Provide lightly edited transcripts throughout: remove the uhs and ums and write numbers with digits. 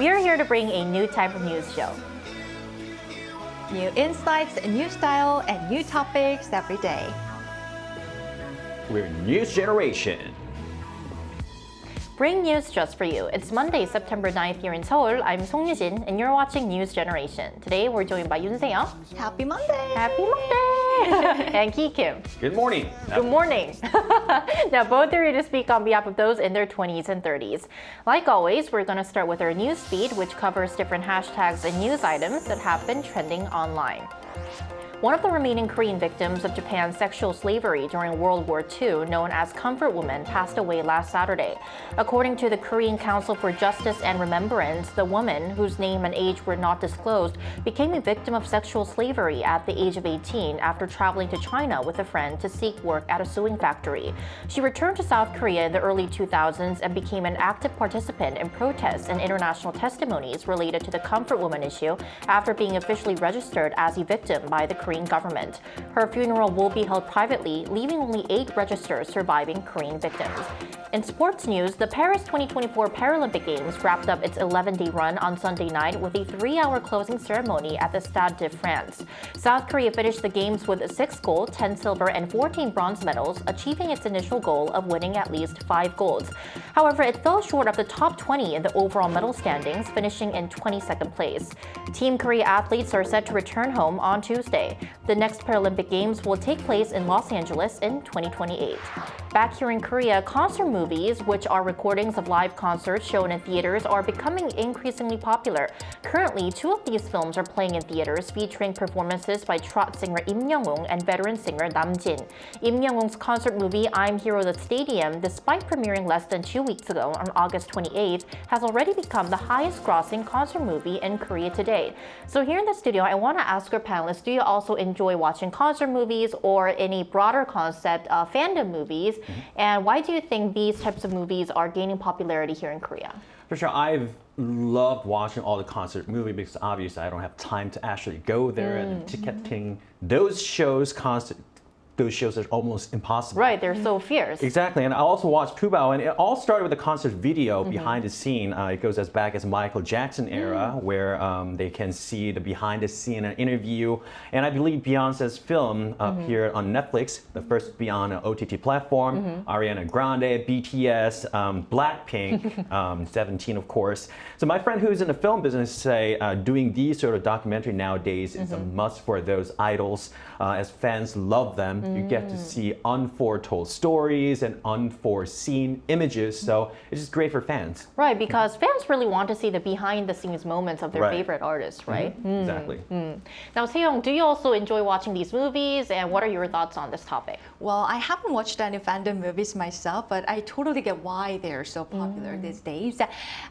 We are here to bring a new type of news show. New insights, a new style, and new topics every day. We're News Generation. Bring news just for you. It's Monday, September 9th here in Seoul. I'm Song Yujin, and you're watching News Generation. Today, we're joined by Yoon Se-young. Happy Monday! Happy Monday! And Ki Kim. Good morning. Good morning. Now, both are here to speak on behalf of those in their 20s and 30s. Like always, we're going to start with our news feed, which covers different hashtags and news items that have been trending online. One of the remaining Korean victims of Japan's sexual slavery during World War II, known as Comfort Woman, passed away last Saturday. According to the Korean Council for Justice and Remembrance, the woman, whose name and age were not disclosed, became a victim of sexual slavery at the age of 18 after traveling to China with a friend to seek work at a sewing factory. She returned to South Korea in the early 2000s and became an active participant in protests and international testimonies related to the Comfort Woman issue after being officially registered as a victim by the Korean government. Her funeral will be held privately, leaving only 8 registered surviving Korean victims. In sports news, the Paris 2024 Paralympic Games wrapped up its 11-day run on Sunday night with a 3-hour closing ceremony at the Stade de France. South Korea finished the Games with 6 gold, 10 silver, and 14 bronze medals, achieving its initial goal of winning at least 5 golds. However, it fell short of the top 20 in the overall medal standings, finishing in 22nd place. Team Korea athletes are set to return home on Tuesday. The next Paralympic Games will take place in Los Angeles in 2028. Back here in Korea, concert movies, which are recordings of live concerts shown in theaters, are becoming increasingly popular. Currently, 2 of these films are playing in theaters, featuring performances by trot singer Im Young-woong and veteran singer Nam Jin. Im Young-woong's concert movie I'm Hero the Stadium, despite premiering less than 2 weeks ago on August 28th, has already become the highest-grossing concert movie in Korea today. So here in the studio, I want to ask our panelists, do you also enjoy watching concert movies or any broader concept fandom movies? And why do you think these types of movies are gaining popularity here in Korea? For sure, I've loved watching all the concert movies because obviously I don't have time to actually go there and ticketing those shows are almost impossible. Right, they're so fierce. Exactly, and I also watched Kubao, and it all started with a concert video behind the scene. It goes as back as Michael Jackson era, where they can see the behind the scene and interview. And I believe Beyonce's film appeared on Netflix, the first Beyond OTT platform. Ariana Grande, BTS, Blackpink, 17 of course. So my friend who's in the film business say doing these sort of documentary nowadays is a must for those idols, as fans love them. You get to see unforetold stories and unforeseen images, so it's just great for fans. Right, because fans really want to see the behind-the-scenes moments of their favorite artists, right? Exactly. Now, Se-young, do you also enjoy watching these movies, and what are your thoughts on this topic? Well, I haven't watched any fandom movies myself, but I totally get why they're so popular these days.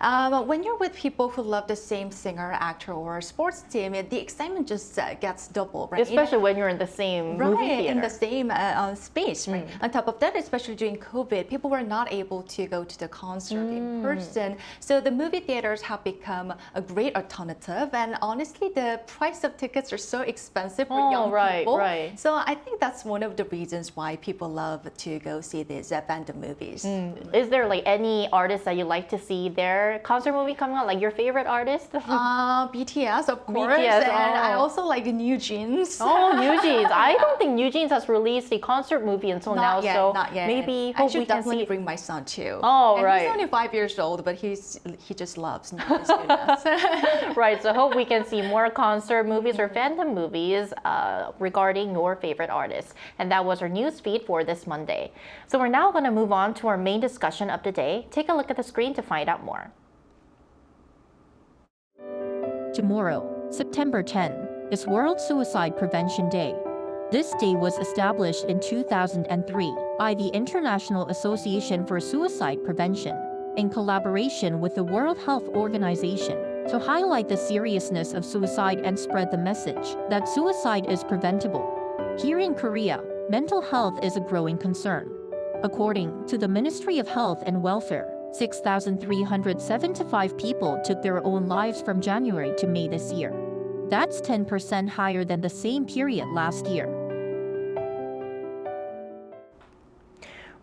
When you're with people who love the same singer, actor, or sports team, the excitement just gets double, right? Especially when you're in the same movie theater. In the same space, right? On top of that, especially during COVID, people were not able to go to the concert in person. So the movie theaters have become a great alternative. And honestly, the price of tickets are so expensive for young people. Right. So I think that's one of the reasons why people love to go see these fandom movies. Is there like any artist that you like to see their concert movie coming out? Like your favorite artist? BTS, of course. BTS, and I also like New Jeans. Oh, New Jeans. I don't think New Jeans has released a concert movie until now, so not yet. maybe I hope should we can definitely see. bring my son too. Oh, and right. He's only 5 years old, but he just loves New Jeans. Right, so hope we can see more concert movies or fandom movies regarding your favorite artists. And that was our news feed for this Monday. So we're now going to move on to our main discussion of the day. Take a look at the screen to find out more. Tomorrow, September 10, is World Suicide Prevention Day. This day was established in 2003 by the International Association for Suicide Prevention, in collaboration with the World Health Organization, to highlight the seriousness of suicide and spread the message that suicide is preventable. Here in Korea, mental health is a growing concern. According to the Ministry of Health and Welfare, 6,375 people took their own lives from January to May this year. That's 10% higher than the same period last year.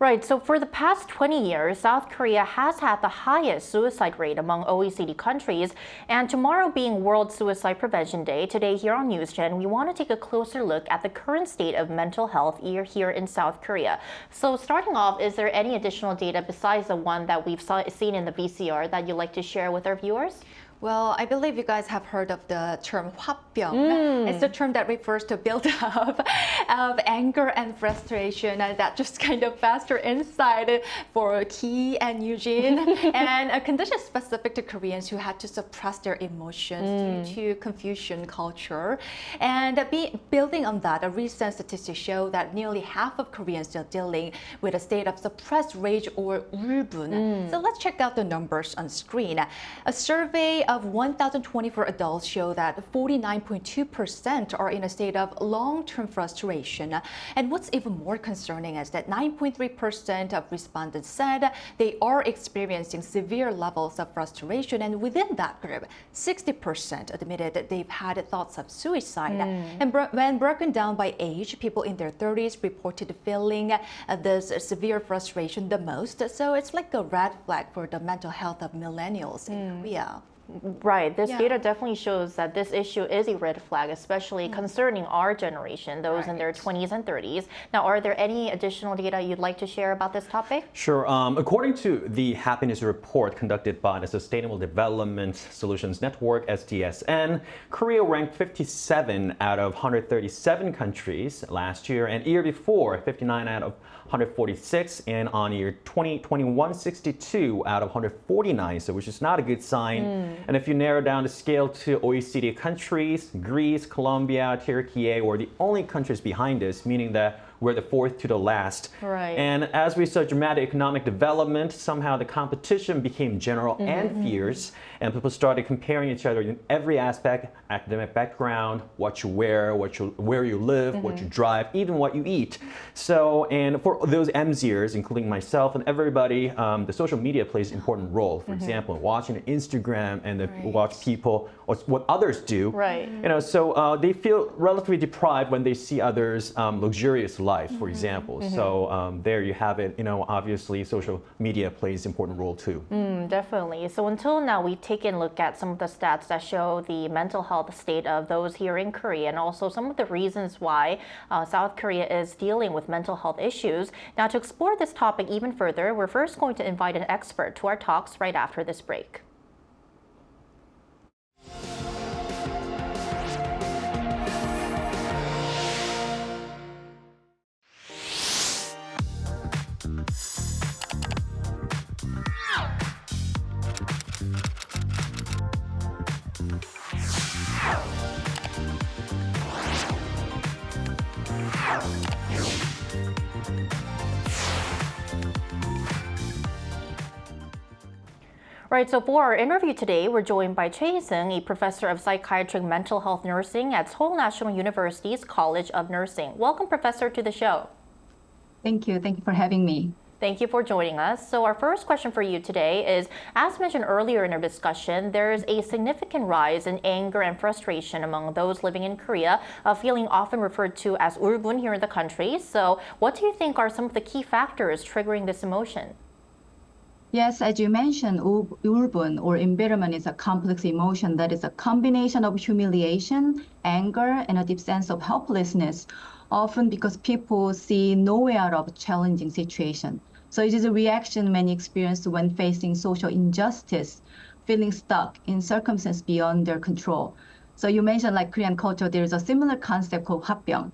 Right, so for the past 20 years, South Korea has had the highest suicide rate among OECD countries. And tomorrow being World Suicide Prevention Day, today here on NewsGen, we want to take a closer look at the current state of mental health here in South Korea. So starting off, is there any additional data besides the one that we've seen in the VCR that you'd like to share with our viewers? Well, I believe you guys have heard of the term 화병. It's the term that refers to build-up of anger and frustration that just kind of fester inside for Ki and Eugene, and a condition specific to Koreans who had to suppress their emotions due to Confucian culture. And building on that, a recent statistics show that nearly half of Koreans are dealing with a state of suppressed rage or ulbun. So let's check out the numbers on screen. A survey of 1,024 adults show that 49.2% are in a state of long-term frustration. And what's even more concerning is that 9.3% of respondents said they are experiencing severe levels of frustration. And within that group, 60% admitted that they've had thoughts of suicide. And when broken down by age, people in their 30s reported feeling this severe frustration the most. So it's like a red flag for the mental health of millennials in Korea. Right. This data definitely shows that this issue is a red flag, especially concerning our generation, those in their 20s and 30s. Now, are there any additional data you'd like to share about this topic? Sure. According to the happiness report conducted by the Sustainable Development Solutions Network, SDSN, Korea ranked 57 out of 137 countries last year, and year before, 59 out of 146, and on year 2021, 62 out of 149, so which is not a good sign. And if you narrow down the scale to OECD countries, Greece, Colombia, Turkey were the only countries behind us, meaning that we're the fourth to the last. Right. And as we saw dramatic economic development, somehow the competition became general and fierce, and people started comparing each other in every aspect: academic background, what you wear, where you live, what you drive, even what you eat. So, and for those MZers, including myself and everybody, the social media plays an important role. For example, watching Instagram and watch people, or what others do. Right. You know, so they feel relatively deprived when they see others' luxurious life, for example. So there you have it. You know, obviously social media plays an important role too. Definitely. So until now, we've taken a look at some of the stats that show the mental health state of those here in Korea, and also some of the reasons why South Korea is dealing with mental health issues. Now, to explore this topic even further, we're first going to invite an expert to our talks right after this break. Right, so for our interview today, we're joined by Choi Hee-seung, a professor of psychiatric mental health nursing at Seoul National University's College of Nursing. Welcome, Professor, to the show. Thank you. Thank you for having me. Thank you for joining us. So our first question for you today is, as mentioned earlier in our discussion, there is a significant rise in anger and frustration among those living in Korea, a feeling often referred to as ulbun here in the country. So what do you think are some of the key factors triggering this emotion? Yes, as you mentioned, ulbun or embarrassment is a complex emotion that is a combination of humiliation, anger, and a deep sense of helplessness, often because people see no way out of a challenging situation. So it is a reaction many experience when facing social injustice, feeling stuck in circumstances beyond their control. So you mentioned like Korean culture, there is a similar concept called 화병.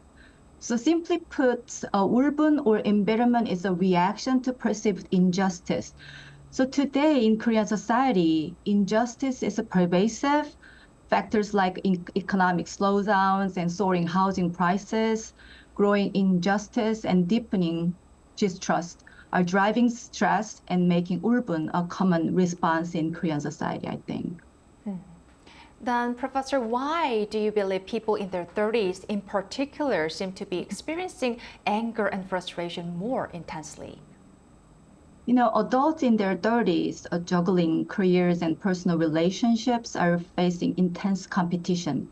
So simply put, ulbun or embarrassment is a reaction to perceived injustice. So today in Korean society, injustice is pervasive. Factors like economic slowdowns and soaring housing prices, growing injustice, and deepening distrust are driving stress and making ulbun a common response in Korean society, I think. Then, Professor, why do you believe people in their 30s in particular seem to be experiencing anger and frustration more intensely? You know, adults in their 30s juggling careers and personal relationships are facing intense competition.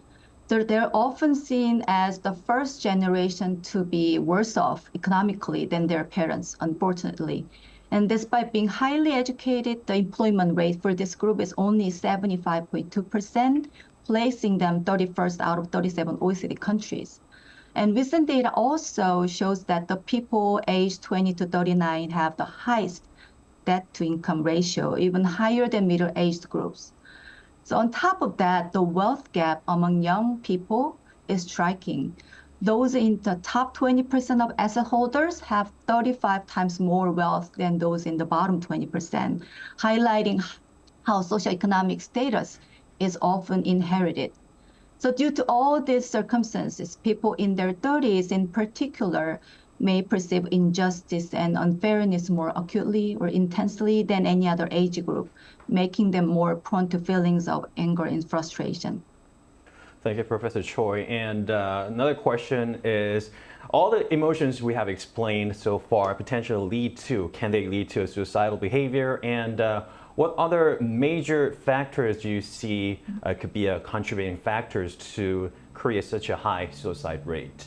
So they're often seen as the first generation to be worse off economically than their parents, unfortunately. And despite being highly educated, the employment rate for this group is only 75.2%, placing them 31st out of 37 OECD countries. And recent data also shows that the people aged 20 to 39 have the highest debt-to-income ratio, even higher than middle-aged groups. So on top of that, the wealth gap among young people is striking. Those in the top 20% of asset holders have 35 times more wealth than those in the bottom 20%, highlighting how socioeconomic status is often inherited. So due to all these circumstances, people in their 30s in particular may perceive injustice and unfairness more acutely or intensely than any other age group, making them more prone to feelings of anger and frustration. Thank you, Professor Choi. And another question is, all the emotions we have explained so far potentially can they lead to a suicidal behavior? And what other major factors do you see could be contributing factors to create such a high suicide rate?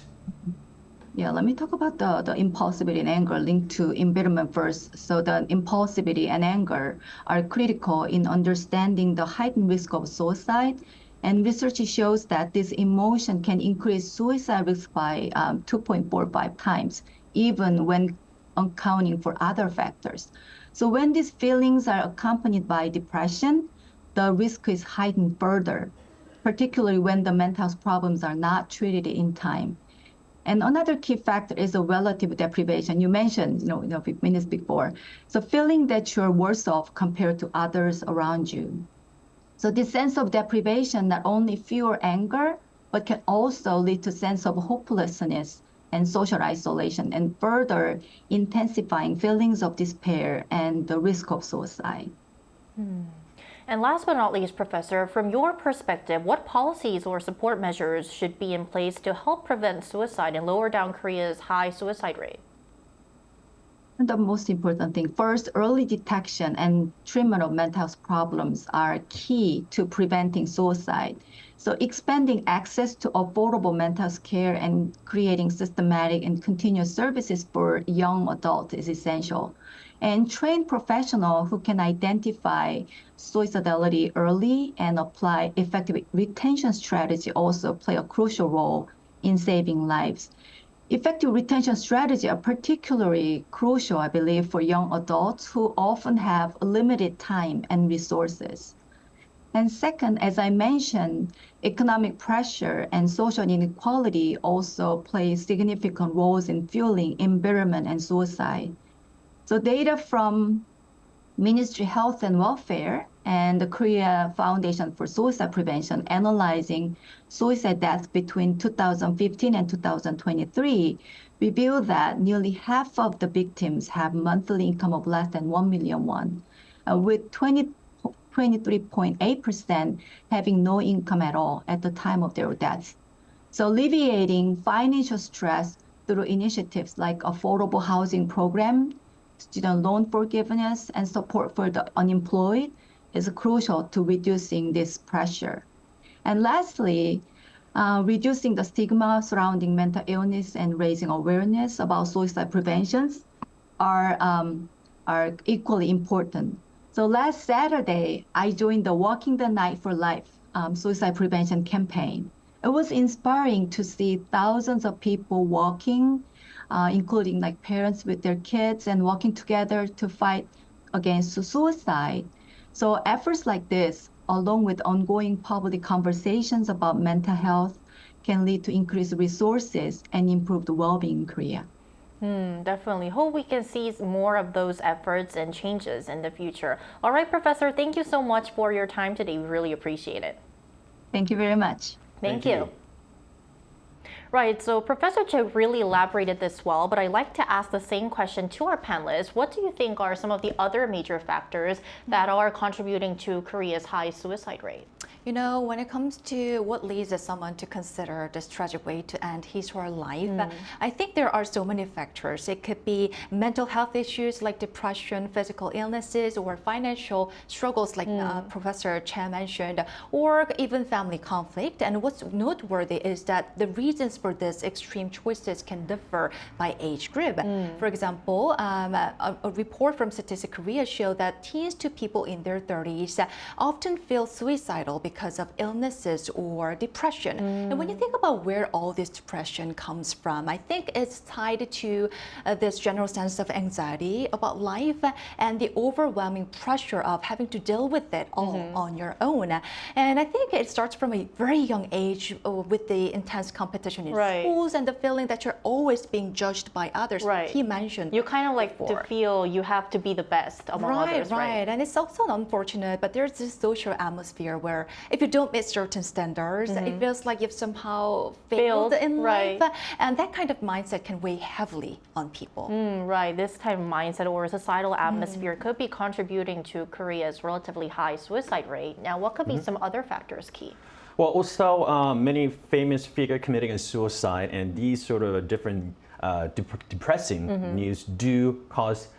Yeah, let me talk about the impulsivity and anger linked to embitterment first. So the impulsivity and anger are critical in understanding the heightened risk of suicide. And research shows that this emotion can increase suicide risk by 2.45 times, even when accounting for other factors. So when these feelings are accompanied by depression, the risk is heightened further, particularly when the mental health problems are not treated in time. And another key factor is the relative deprivation. You mentioned, a few minutes before. So feeling that you're worse off compared to others around you. So this sense of deprivation not only fuels anger, but can also lead to sense of hopelessness and social isolation, and further intensifying feelings of despair and the risk of suicide. And last but not least, Professor, from your perspective, what policies or support measures should be in place to help prevent suicide and lower down Korea's high suicide rate? The most important thing, first, early detection and treatment of mental health problems are key to preventing suicide. So expanding access to affordable mental health care and creating systematic and continuous services for young adults is essential. And trained professionals who can identify suicidality early and apply effective retention strategy also play a crucial role in saving lives. Effective retention strategies are particularly crucial, I believe, for young adults who often have limited time and resources. And second, as I mentioned, economic pressure and social inequality also play significant roles in fueling embitterment and suicide. So data from Ministry of Health and Welfare and the Korea Foundation for Suicide Prevention analyzing suicide deaths between 2015 and 2023 revealed that nearly half of the victims have monthly income of less than 1 million won, with 23.8% having no income at all at the time of their deaths. So alleviating financial stress through initiatives like affordable housing program, student loan forgiveness, and support for the unemployed is crucial to reducing this pressure. And lastly, reducing the stigma surrounding mental illness and raising awareness about suicide preventions are equally important. So last Saturday, I joined the Walking the Night for Life suicide prevention campaign. It was inspiring to see thousands of people walking, including like parents with their kids, and walking together to fight against suicide. So efforts like this, along with ongoing public conversations about mental health, can lead to increased resources and improved well-being in Korea. Definitely. Hope we can see more of those efforts and changes in the future. All right, Professor, thank you so much for your time today. We really appreciate it. Thank you very much. Thank you. Right, so Professor Choi really elaborated this well, but I'd like to ask the same question to our panelists. What do you think are some of the other major factors that are contributing to Korea's high suicide rate? You know, when it comes to what leads someone to consider this tragic way to end his or her life, I think there are so many factors. It could be mental health issues like depression, physical illnesses, or financial struggles like Professor Chen mentioned, or even family conflict. And what's noteworthy is that the reasons for these extreme choices can differ by age group. For example, a report from Statistics Korea showed that teens to people in their 30s often feel suicidal because of illnesses or depression. And when you think about where all this depression comes from, I think it's tied to this general sense of anxiety about life and the overwhelming pressure of having to deal with it all on your own. And I think it starts from a very young age with the intense competition in schools and the feeling that you're always being judged by others. He mentioned you kind of like before. to feel you have to be the best among others, right? And it's also unfortunate, but there's this social atmosphere where if you don't meet certain standards, it feels like you've somehow failed in life. And that kind of mindset can weigh heavily on people. Right, this type of mindset or societal atmosphere could be contributing to Korea's relatively high suicide rate. Now, what could be some other factors, Key? Well, also many famous figures committing a suicide, and these sort of different depressing news do cause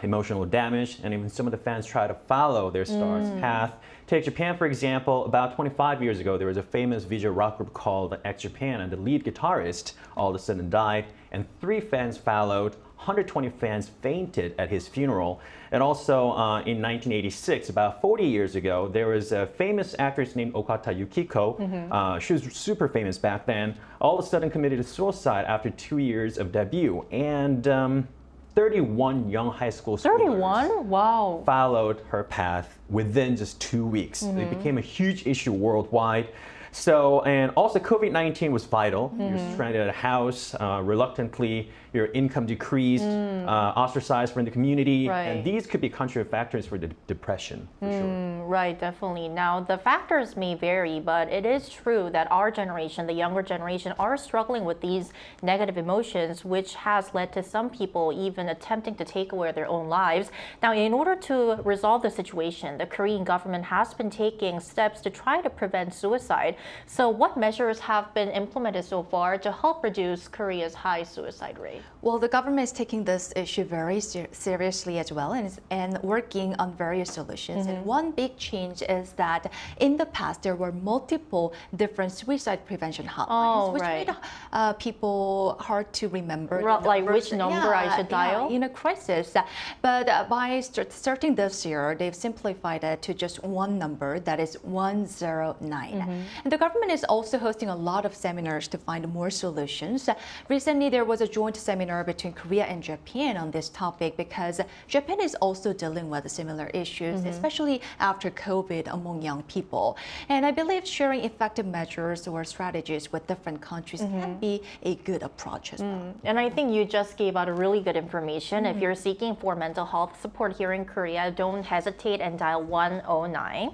emotional damage, and even some of the fans try to follow their star's path. Take Japan, for example. About 25 years ago, there was a famous visual rock group called X Japan, and the lead guitarist all of a sudden died, and 3 fans followed. 120 fans fainted at his funeral. And also in 1986, about 40 years ago, there was a famous actress named Okata Yukiko. She was super famous back then. All of a sudden committed suicide after 2 years of debut. And 31 young high school students 31? Wow. followed her path within just 2 weeks. It became a huge issue worldwide. So, and also COVID-19 was vital. You're stranded at a house, reluctantly, your income decreased, ostracized from the community. And these could be contributing factors for the depression, for sure. Right, definitely. Now, the factors may vary, but it is true that our generation, the younger generation, are struggling with these negative emotions, which has led to some people even attempting to take away their own lives. Now, in order to resolve the situation, the Korean government has been taking steps to try to prevent suicide. So what measures have been implemented so far to help reduce Korea's high suicide rate? Well, the government is taking this issue very seriously as well and working on various solutions. And one big change is that in the past, there were multiple different suicide prevention hotlines, which made people hard to remember. Like which number I should dial? In a crisis. But by starting this year, they've simplified it to just one number, that is 109. And the government is also hosting a lot of seminars to find more solutions. Recently, there was a joint seminar between Korea and Japan on this topic because Japan is also dealing with similar issues, especially after COVID among young people. And I believe sharing effective measures or strategies with different countries can be a good approach as well. And I think you just gave out a really good information. If you're seeking for mental health support here in Korea, don't hesitate and dial 109.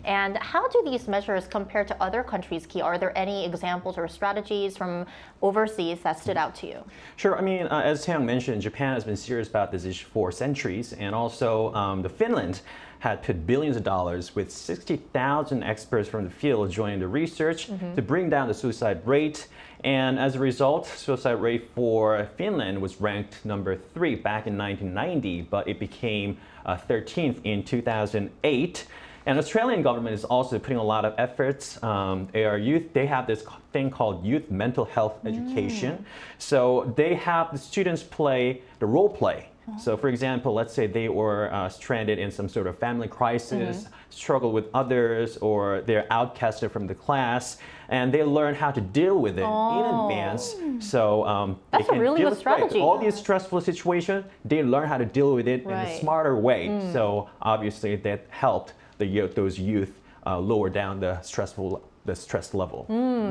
And how do these measures compare to other countries, Key? Are there any examples or strategies from overseas that stood out to you? Sure. I mean, as Taeyong mentioned, Japan has been serious about this issue for centuries, and also the Finland had put billions of dollars with 60,000 experts from the field joining the research to bring down the suicide rate. And as a result, suicide rate for Finland was ranked number 3 back in 1990, but it became 13th in 2008. And the Australian government is also putting a lot of efforts. They have this thing called youth mental health education. So they have the students play the role play. So for example, let's say they were stranded in some sort of family crisis, struggle with others, or they're outcasted from the class, and they learn how to deal with it in advance. So that's they can a really deal good with strategy. all these stressful situations, they learn how to deal with it in a smarter way. So obviously that helped those youth lower down the stressful the stress level.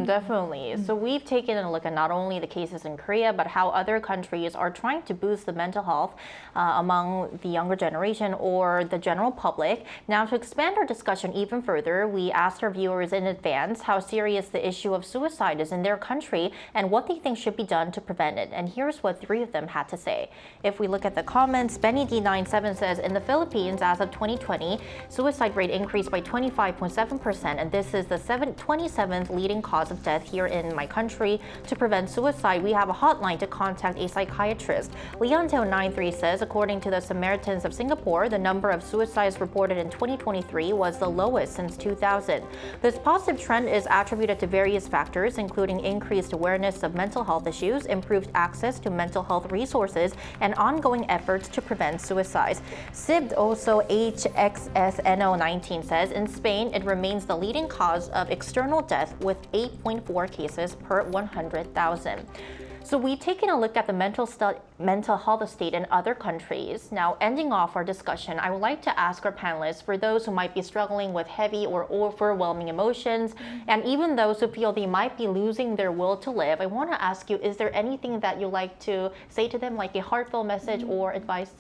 Definitely. So we've taken a look at not only the cases in Korea, but how other countries are trying to boost the mental health among the younger generation or the general public. Now, to expand our discussion even further, we asked our viewers in advance how serious the issue of suicide is in their country and what they think should be done to prevent it. And here's what 3 of them had to say. If we look at the comments, Benny D97 says, in the Philippines, as of 2020, suicide rate increased by 25.7%, and this is the 27th leading cause of death here in my country. To prevent suicide, we have a hotline to contact a psychiatrist. Leonteo93 says, according to the Samaritans of Singapore, the number of suicides reported in 2023 was the lowest since 2000. This positive trend is attributed to various factors, including increased awareness of mental health issues, improved access to mental health resources, and ongoing efforts to prevent suicides. Sibd also HXSNO19 says, in Spain, it remains the leading cause of external death with 8.4 cases per 100,000. So we've taken a look at the mental health state in other countries. Now, ending off our discussion, I would like to ask our panelists, for those who might be struggling with heavy or overwhelming emotions, and even those who feel they might be losing their will to live, I want to ask you, is there anything that you'd like to say to them, like a heartfelt message or advice?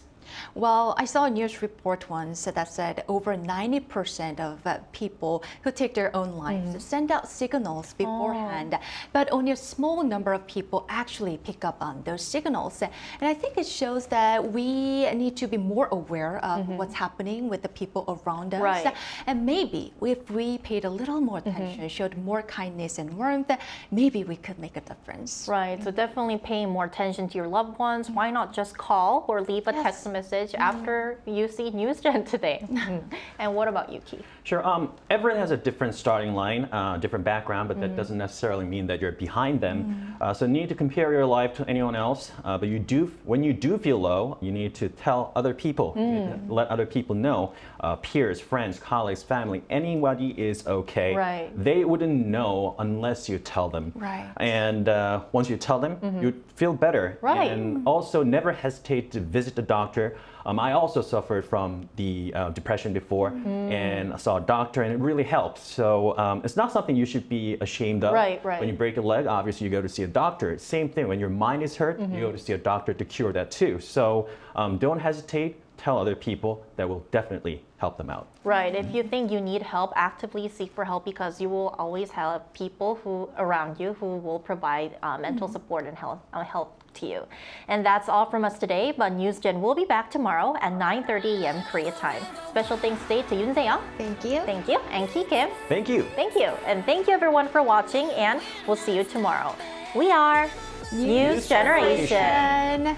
Well, I saw a news report once that said over 90% of people who take their own lives send out signals beforehand, but only a small number of people actually pick up on those signals. And I think it shows that we need to be more aware of what's happening with the people around us. Right. And maybe if we paid a little more attention, showed more kindness and warmth, maybe we could make a difference. Right, so definitely paying more attention to your loved ones. Why not just call or leave a text message after you see NewsGen today? And what about you, Keith? Sure. Everyone has a different starting line, different background, but that doesn't necessarily mean that you're behind them. So you need to compare your life to anyone else. But when you do feel low, you need to tell other people, you need to let other people know, peers, friends, colleagues, family, anybody is okay. Right. They wouldn't know unless you tell them. Right. And once you tell them, you feel better. Right. And also never hesitate to visit the doctor. I also suffered from the depression before and I saw a doctor and it really helped. So it's not something you should be ashamed of. Right. When you break a leg, obviously you go to see a doctor. Same thing, when your mind is hurt, you go to see a doctor to cure that too. So don't hesitate, tell other people, that will definitely help them out. Right. If you think you need help, actively seek for help, because you will always have people around you who will provide mental support and help to you. And that's all from us today, but NewsGen will be back tomorrow at 9:30 a.m. Korea time. Special thanks today to Yoon Se-young. Thank you. Thank you. And Ki Kim. Thank you. Thank you. And thank you everyone for watching, and we'll see you tomorrow. We are News Generation.